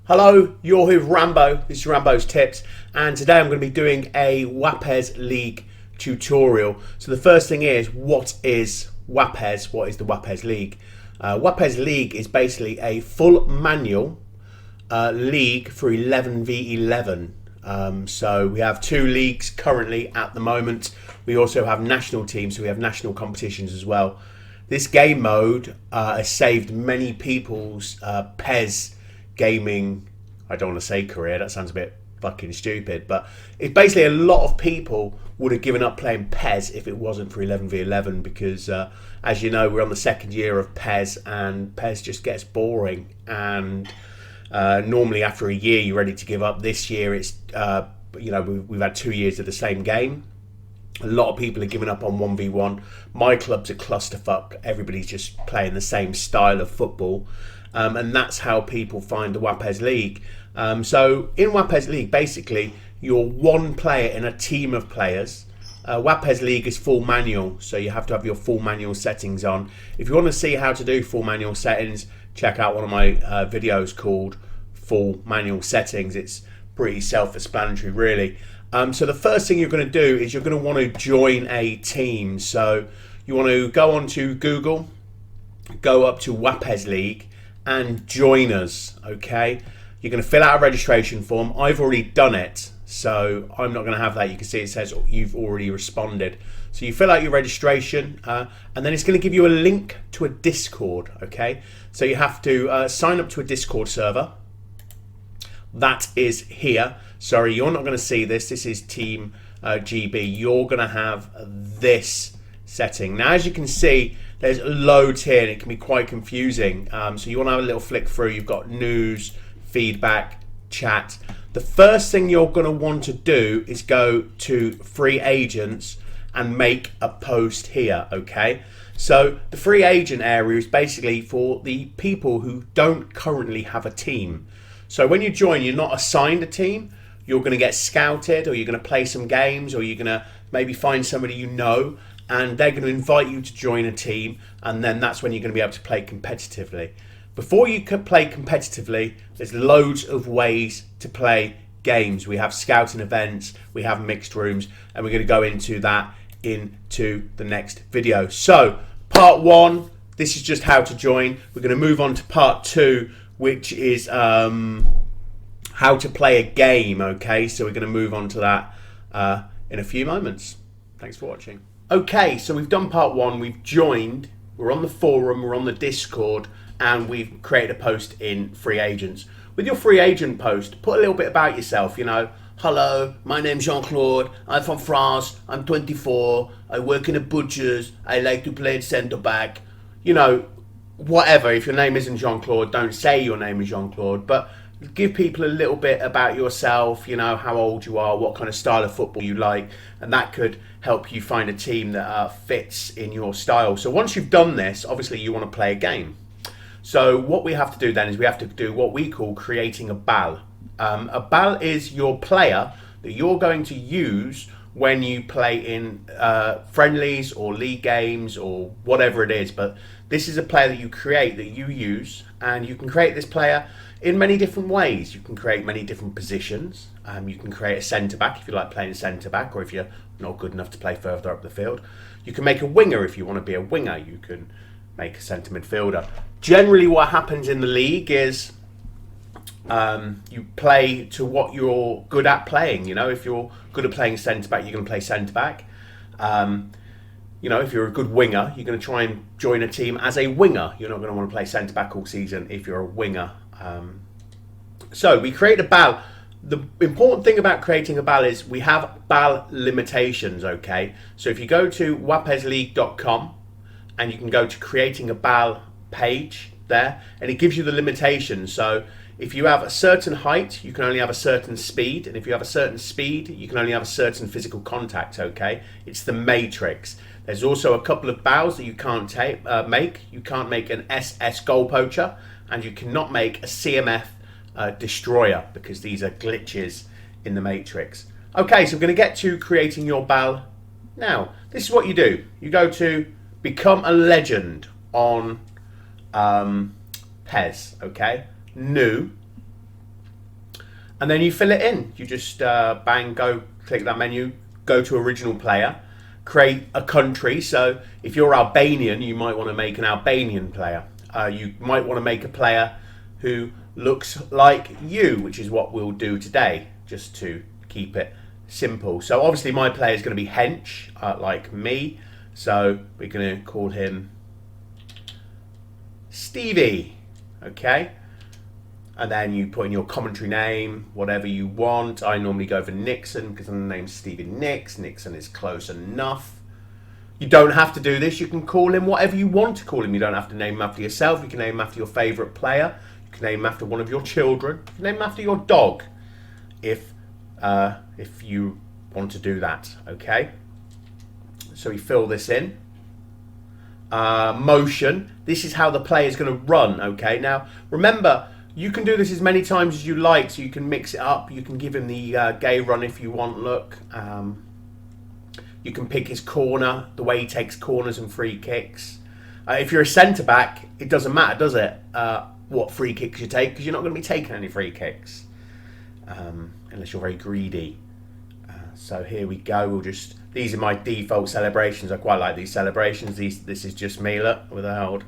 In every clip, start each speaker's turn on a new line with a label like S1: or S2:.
S1: Hello, you're with Rambo. This is Rambo's Tips, and today I'm going to be doing a Wapes League tutorial. So the first thing is, what is Wapes? What is the Wapes League? Wapes League is basically a full manual league for 11v11. So we have two leagues currently at the moment. We also have national teams, so we have national competitions as well. This game mode has saved many people's PES gaming, I don't want to say career, that sounds a bit fucking stupid, but it's basically a lot of people would have given up playing PES if it wasn't for 11v11 because as you know, we're on the second year of PES and PES just gets boring, and normally after a year you're ready to give up. This year it's we've had 2 years of the same game. A lot of people are giving up on 1v1. My club's a clusterfuck. Everybody's just playing the same style of football. And that's how people find the Wapes League. So in Wapes League, basically, you're one player in a team of players. Wapes League is full manual, so you have to have your full manual settings on. If you want to see how to do full manual settings, check out one of my videos called Full Manual Settings. It's pretty self-explanatory, really. So the first thing you're going to do is you're going to want to join a team. So you want to go onto Google, go up to Wapes League, and join us. Okay, you're going to fill out a registration form. I've already done it, so I'm not going to have that. You can see it says you've already responded. So you fill out your registration, and then it's going to give you a link to a Discord. Okay, so you have to sign up to a Discord server. That is here. Sorry, you're not going to see this. This is Team GB. You're going to have this setting. Now, as you can see, there's loads here and it can be quite confusing. So you want to have a little flick through. You've got news, feedback, chat. The first thing you're going to want to do is go to free agents and make a post here, okay? So the free agent area is basically for the people who don't currently have a team. So when you join, you're not assigned a team. You're going to get scouted, or you're going to play some games, or you're going to maybe find somebody you know, and they're going to invite you to join a team, and then that's when you're going to be able to play competitively. Before you can play competitively, there's loads of ways to play games. We have scouting events, we have mixed rooms, and we're going to go into that into the next video. So part one, this is just how to join. We're going to move on to part two, which is how to play a game. Okay, so we're going to move on to that in a few moments. Thanks for watching. Okay, so we've done part one. We've joined, we're on the forum, we're on the Discord, and we've created a post in free agents. With your free agent post, put a little bit about yourself. You know, hello, my name's Jean-Claude, I'm from France, I'm 24, I work in a butcher's, I like to play at centre back. You know, whatever. If your name isn't Jean-Claude, don't say your name is Jean-Claude, but give people a little bit about yourself, you know, how old you are, what kind of style of football you like, and that could help you find a team that fits in your style. So once you've done this, obviously you want to play a game. So what we have to do then is we have to do what we call creating a BAL. A BAL is your player that you're going to use when you play in friendlies or league games or whatever it is, but this is a player that you create, that you use, and you can create this player in many different ways. You can create many different positions. You can create a centre-back if you like playing centre-back, or if you're not good enough to play further up the field. You can make a winger if you want to be a winger. You can make a centre midfielder. Generally what happens in the league is you play to what you're good at playing. You know, if you're good at playing centre-back, you're going to play centre-back. You know, if you're a good winger, you're going to try and join a team as a winger. You're not going to want to play centre-back all season if you're a winger. So we create a BAL. The important thing about creating a BAL is we have BAL limitations, okay? So if you go to wapesleague.com and you can go to creating a BAL page there, and it gives you the limitations. So if you have a certain height, you can only have a certain speed, and if you have a certain speed, you can only have a certain physical contact, okay? It's the matrix. There's also a couple of BALs that you can't make. You can't make an SS goal poacher, and you cannot make a CMF destroyer, because these are glitches in the matrix. Okay, so we're going to get to creating your BAL now. This is what you do. You go to become a legend on PES, okay? New. And then you fill it in. You just bang, go, click that menu, go to original player, create a country. So if you're Albanian, you might want to make an Albanian player. You might want to make a player who looks like you, which is what we'll do today, just to keep it simple. So obviously my player is going to be Hench, like me. So we're going to call him Stevie, okay? And then you put in your commentary name, whatever you want. I normally go for Nixon because the name's Stevie Nicks. Nixon is close enough. You don't have to do this. You can call him whatever you want to call him. You don't have to name him after yourself. You can name him after your favourite player. You can name him after one of your children. You can name him after your dog, if you want to do that, okay? So we fill this in. Motion. This is how the player is going to run, okay? Now, remember, you can do this as many times as you like, so you can mix it up. You can give him the gay run if you want, look. You can pick his corner, the way he takes corners and free kicks. If you're a centre-back, it doesn't matter, does it, what free kicks you take, because you're not going to be taking any free kicks, unless you're very greedy. So here we go. These are my default celebrations. I quite like these celebrations. This is just me, look, with a hold.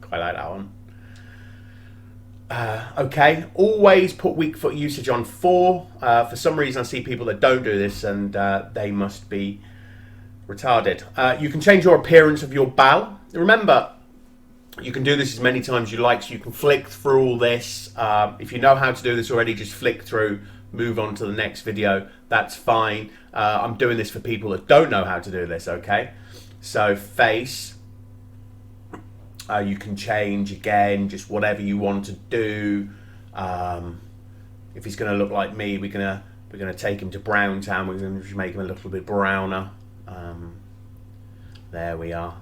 S1: Quite like that one. Okay, always put weak foot usage on 4. For some reason I see people that don't do this, and they must be retarded. You can change your appearance of your ball. Remember, you can do this as many times as you like, so you can flick through all this. If you know how to do this already, just flick through, move on to the next video. That's fine. I'm doing this for people that don't know how to do this, okay? So face. You can change again, just whatever you want to do. If he's going to look like me, we're gonna take him to Brown Town. We're going to make him a little bit browner. There we are,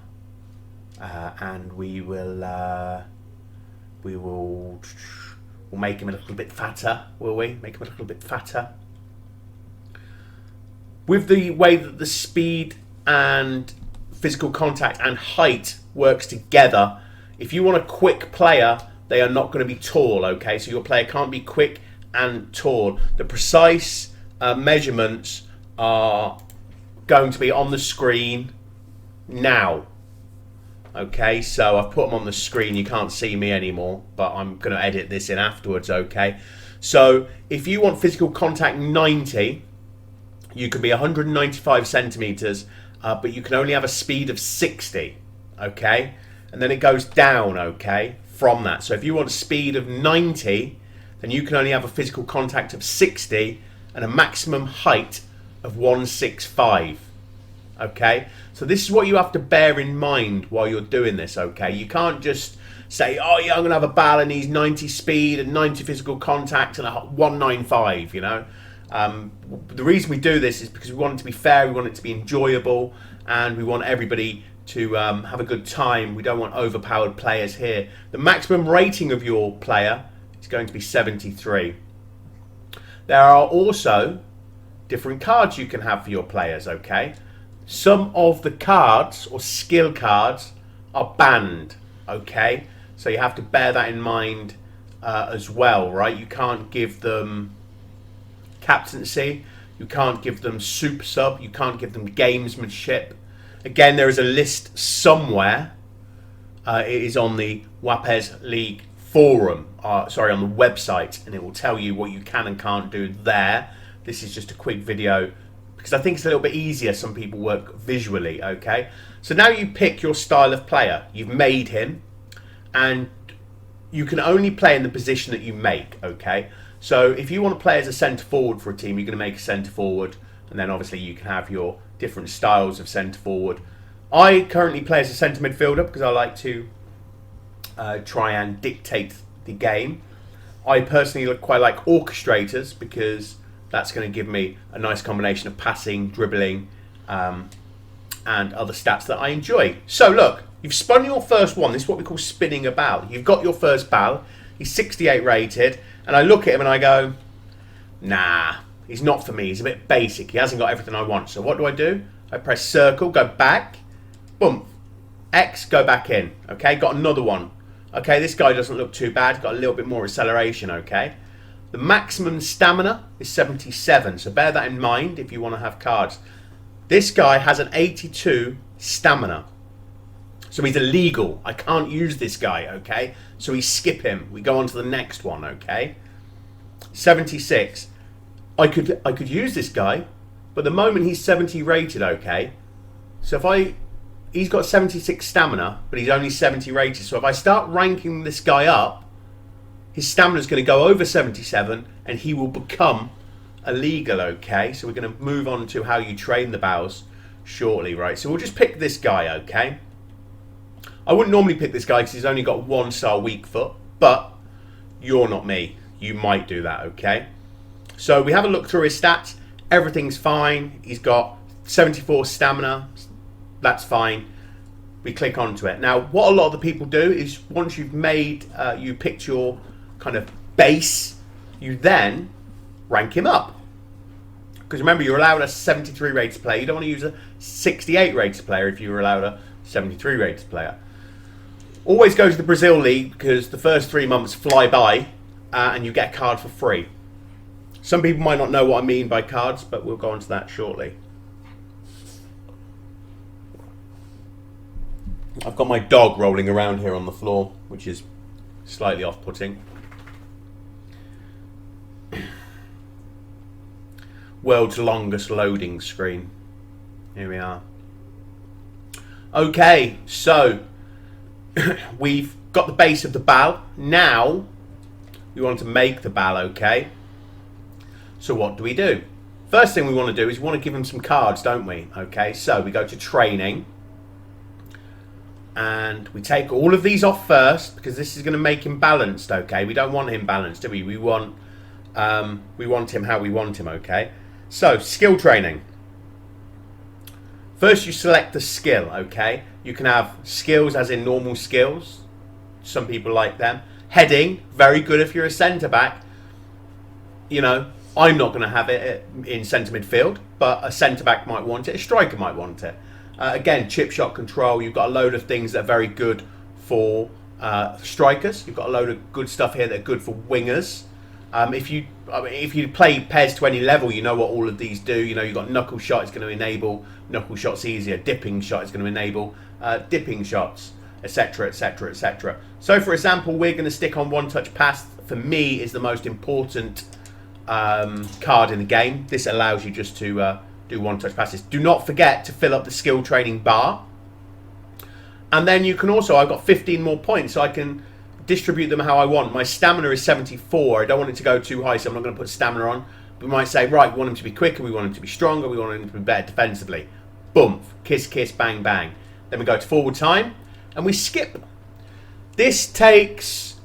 S1: and we'll make him a little bit fatter. Will we make him a little bit fatter? With the way that the speed and physical contact and height works together, if you want a quick player, they are not going to be tall, okay? So your player can't be quick and tall. The precise measurements are going to be on the screen now, okay? So I've put them on the screen. You can't see me anymore, but I'm going to edit this in afterwards, okay? So if you want physical contact 90, you can be 195 centimeters, but you can only have a speed of 60, okay? And then it goes down, okay, from that. So if you want a speed of 90, then you can only have a physical contact of 60 and a maximum height of 165, okay? So this is what you have to bear in mind while you're doing this, okay? You can't just say, oh yeah, I'm going to have a ball and he's 90 speed and 90 physical contact and a 195, you know? The reason we do this is because we want it to be fair, we want it to be enjoyable, and we want everybody to have a good time. We don't want overpowered players here. The maximum rating of your player is going to be 73. There are also different cards you can have for your players, okay? Some of the cards or skill cards are banned, okay? So you have to bear that in mind as well, right? You can't give them captaincy, you can't give them super sub, you can't give them gamesmanship. Again, there is a list somewhere. It is on the Wapes League forum, on the website, and it will tell you what you can and can't do there. This is just a quick video because I think it's a little bit easier. Some people work visually, okay? So now you pick your style of player. You've made him, and you can only play in the position that you make, okay? So if you want to play as a centre forward for a team, you're going to make a centre forward, and then obviously you can have your different styles of centre forward. I currently play as a centre midfielder because I like to try and dictate the game. I personally quite like orchestrators because that's going to give me a nice combination of passing, dribbling, and other stats that I enjoy. So look, you've spun your first one. This is what we call spinning a ball. You've got your first ball. He's 68 rated, and I look at him and I go, nah, he's not for me. He's a bit basic. He hasn't got everything I want. So what do? I press circle, go back, boom, X, go back in. Okay, got another one. Okay, this guy doesn't look too bad. Got a little bit more acceleration, okay? The maximum stamina is 77, so bear that in mind if you want to have cards. This guy has an 82 stamina, so he's illegal. I can't use this guy, okay? So we skip him. We go on to the next one, okay? 76. I could use this guy, but the moment he's 70 rated, okay? So he's got 76 stamina, but he's only 70 rated. So if I start ranking this guy up, his stamina is going to go over 77 and he will become illegal, okay? So we're going to move on to how you train the bows shortly, right? So we'll just pick this guy, okay? I wouldn't normally pick this guy because he's only got 1-star weak foot, but you're not me. You might do that, okay? So we have a look through his stats. Everything's fine. He's got 74 stamina. That's fine. We click onto it. Now, what a lot of the people do is once you've made, you picked your kind of base, you then rank him up. Because remember, you're allowed a 73 rated player. You don't want to use a 68 rated player if you're allowed a 73 rated player. Always go to the Brazil League because the first 3 months fly by and you get a card for free. Some people might not know what I mean by cards, but we'll go on to that shortly. I've got my dog rolling around here on the floor, which is slightly off-putting. World's longest loading screen. Here we are. Okay, so we've got the base of the bow. Now we want to make the bow, okay? So what do we do? First thing we want to do is we want to give him some cards, don't we? Okay, so we go to training. And we take all of these off first because this is going to make him balanced, okay? We don't want him balanced, do we? We want him how we want him, okay? So, skill training. First, you select the skill, okay? You can have skills as in normal skills. Some people like them. Heading, very good if you're a centre-back. You know, I'm not going to have it in centre midfield, but a centre-back might want it. A striker might want it. Again, chip shot control. You've got a load of things that are very good for strikers. You've got a load of good stuff here that are good for wingers. If you play PES to any level, you know what all of these do. You know, you've got knuckle shot. It's going to enable knuckle shots easier. Dipping shot is going to enable dipping shots, etc., etc., etc. So, for example, we're going to stick on one-touch pass. For me, is the most important card in the game. This allows you just to do one-touch passes. Do not forget to fill up the skill training bar. And then you can also, I've got 15 more points, so I can distribute them how I want. My stamina is 74. I don't want it to go too high, so I'm not going to put stamina on. We might say, right, we want him to be quicker, we want him to be stronger, we want him to be better defensively. Boom, kiss, kiss, bang, bang. Then we go to forward time, and we skip. This takes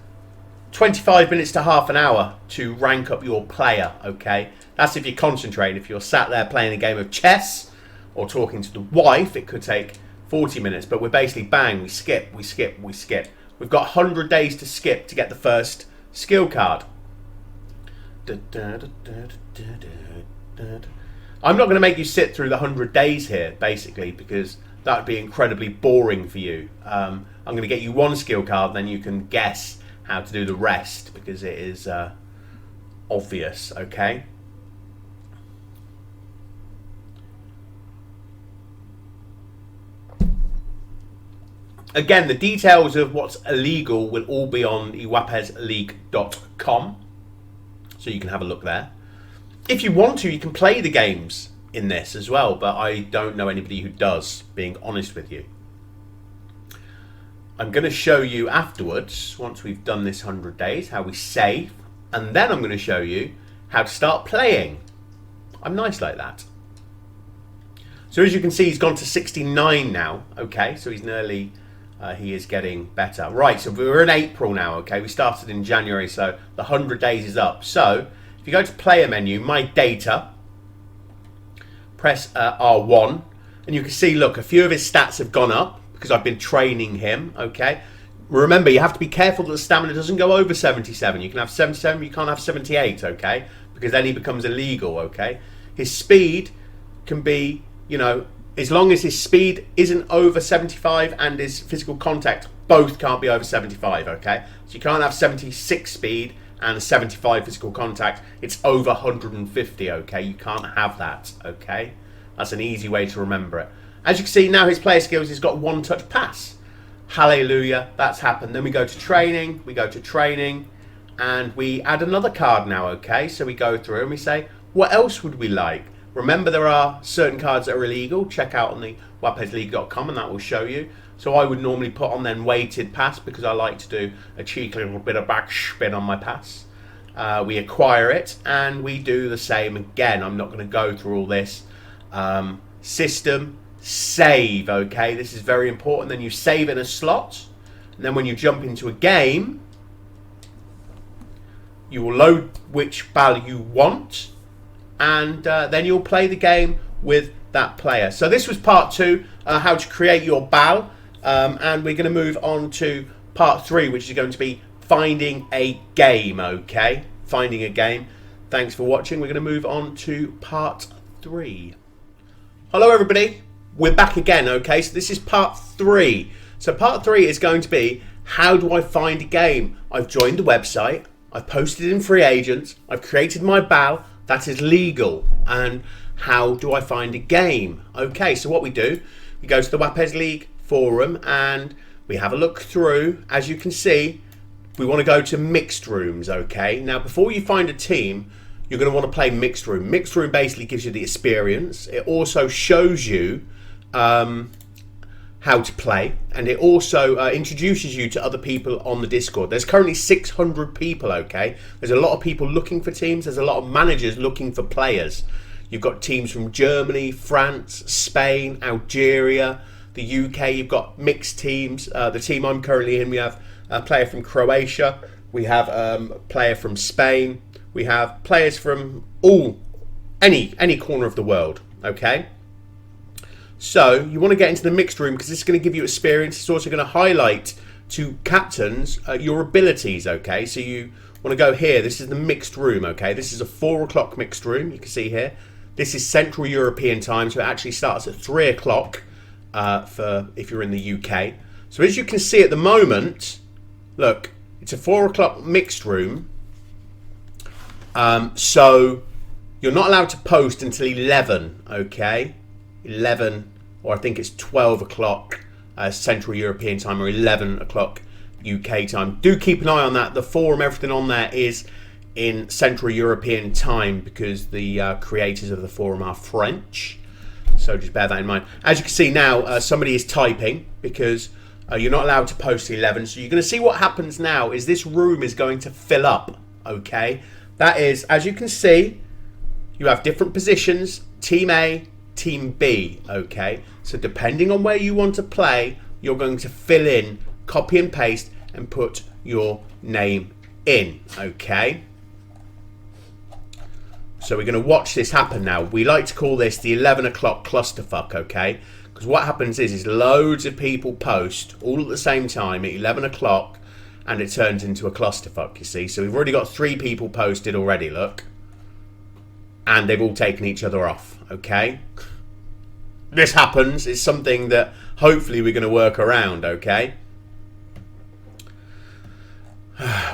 S1: 25 minutes to half an hour to rank up your player, okay? That's if you're concentrating. If you're sat there playing a game of chess or talking to the wife, it could take 40 minutes. But we're basically bang, we skip, we skip, we skip. We've got 100 days to skip to get the first skill card. I'm not going to make you sit through the 100 days here, basically, because that would be incredibly boring for you. I'm going to get you one skill card, then you can guess how to do the rest, because it is obvious, okay? Again, the details of what's illegal will all be on wapesleague.com, so you can have a look there. If you want to, you can play the games in this as well, but I don't know anybody who does, being honest with you. I'm going to show you afterwards, once we've done this 100 days, how we save, and then I'm going to show you how to start playing. I'm nice like that. So as you can see, he's gone to 69 now, okay, so he's nearly... he is getting better. Right, so we're in April now, okay? We started in January, so the 100 days is up. So, if you go to player menu, my data, press R1, and you can see, look, a few of his stats have gone up because I've been training him, okay? Remember, you have to be careful that the stamina doesn't go over 77. You can have 77, you can't have 78, okay? Because then he becomes illegal, okay? His speed can be, you know, as long as his speed isn't over 75 and his physical contact both can't be over 75, okay? So you can't have 76 speed and 75 physical contact, it's over 150, okay? You can't have that, okay? That's an easy way to remember it. As you can see now, his player skills, he's got one touch pass. Hallelujah, that's happened. Then we go to training, and we add another card now, okay? So we go through and we say, what else would we like? Remember, there are certain cards that are illegal. Check out on the wapesleague.com and that will show you. So I would normally put on then weighted pass because I like to do a cheeky little bit of back spin on my pass. We acquire it and we do the same again. I'm not going to go through all this. System, save, okay? This is very important. Then you save in a slot. And then when you jump into a game, you will load which ball you want. And then you'll play the game with that player. So this was part 2, how to create your ball. And we're going to move on to part 3, which is going to be finding a game, okay? Finding a game. Thanks for watching. We're going to move on to part 3. Hello, everybody. We're back again, okay? So this is part 3. So part 3 is going to be, how do I find a game? I've joined the website. I've posted in free agents. I've created my ball. That is legal. And how do I find a game? Okay, so what we do, we go to the Wapes League forum and we have a look through. As you can see, we want to go to mixed rooms, okay? Now, before you find a team, you're going to want to play mixed room. Mixed room basically gives you the experience. It also shows you how to play, and it also introduces you to other people on the Discord. There's currently 600 people, okay? There's a lot of people looking for teams. There's a lot of managers looking for players. You've got teams from Germany, France, Spain, Algeria, the UK. You've got mixed teams. The team I'm currently in, we have a player from Croatia. We have a player from Spain. We have players from any corner of the world, okay? So you want to get into the mixed room because this is going to give you experience. It's also going to highlight to captains your abilities, okay? So you want to go here. This is the mixed room, okay? This is a 4 o'clock mixed room. You can see here. This is Central European time, so it actually starts at 3 o'clock for if you're in the UK. So as you can see at the moment, look, it's a 4 o'clock mixed room. So you're not allowed to post until 11, okay? 11, or I think it's 12 o'clock Central European time, or 11 o'clock UK time. Do keep an eye on that. The forum, everything on there is in Central European time because the creators of the forum are French. So just bear that in mind. As you can see now, somebody is typing because you're not allowed to post 11. So you're going to see what happens now is this room is going to fill up, okay? That is, as you can see, you have different positions, Team A, Team B, okay? So depending on where you want to play, you're going to fill in, copy and paste, and put your name in, okay? So we're going to watch this happen now. We like to call this the 11 o'clock clusterfuck, okay? Because what happens is loads of people post all at the same time at 11 o'clock, and it turns into a clusterfuck, you see? So we've already got 3 people posted already, look. And they've all taken each other off, okay? This happens. It's something that hopefully we're going to work around, okay?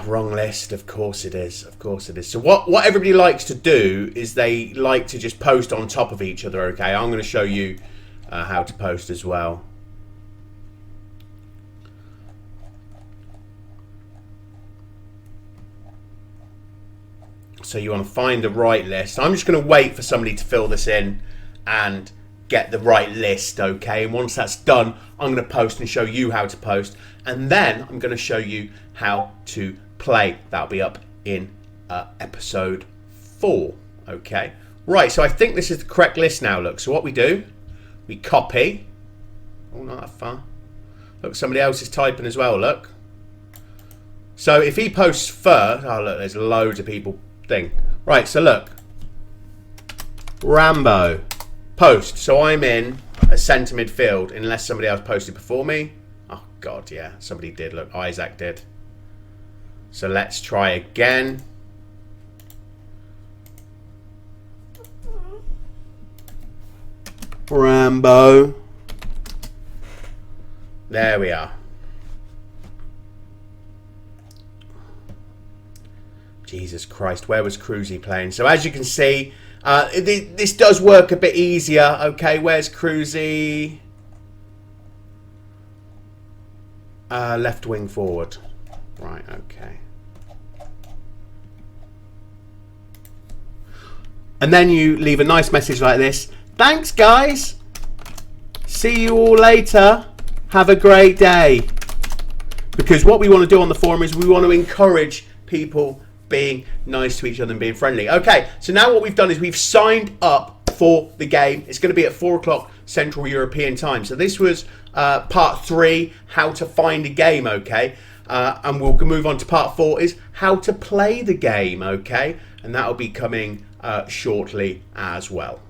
S1: Wrong list. Of course it is. Of course it is. So what everybody likes to do is they like to just post on top of each other, okay? I'm going to show you how to post as well. So you want to find the right list. I'm just going to wait for somebody to fill this in and get the right list, okay? And once that's done, I'm going to post and show you how to post. And then I'm going to show you how to play. That'll be up in episode 4, okay? Right, so I think this is the correct list now, look. So what we do, we copy. Oh, not that far. Look, somebody else is typing as well, look. So if he posts first, oh, look, there's loads of people thing. Right, so look. Rambo. Post. So I'm in a centre midfield unless somebody else posted before me. Oh, God, yeah. Somebody did. Look, Isaac did. So let's try again. Rambo. There we are. Jesus Christ, where was Cruzy playing? So as you can see, this does work a bit easier. Okay, where's Cruzy? Left wing forward. Right, okay. And then you leave a nice message like this. Thanks, guys. See you all later. Have a great day. Because what we want to do on the forum is we want to encourage people being nice to each other and being friendly. Okay, so now what we've done is we've signed up for the game. It's going to be at 4 o'clock Central European time. So this was part 3, how to find a game, okay? And we'll move on to part 4 is how to play the game, okay? And that will be coming shortly as well.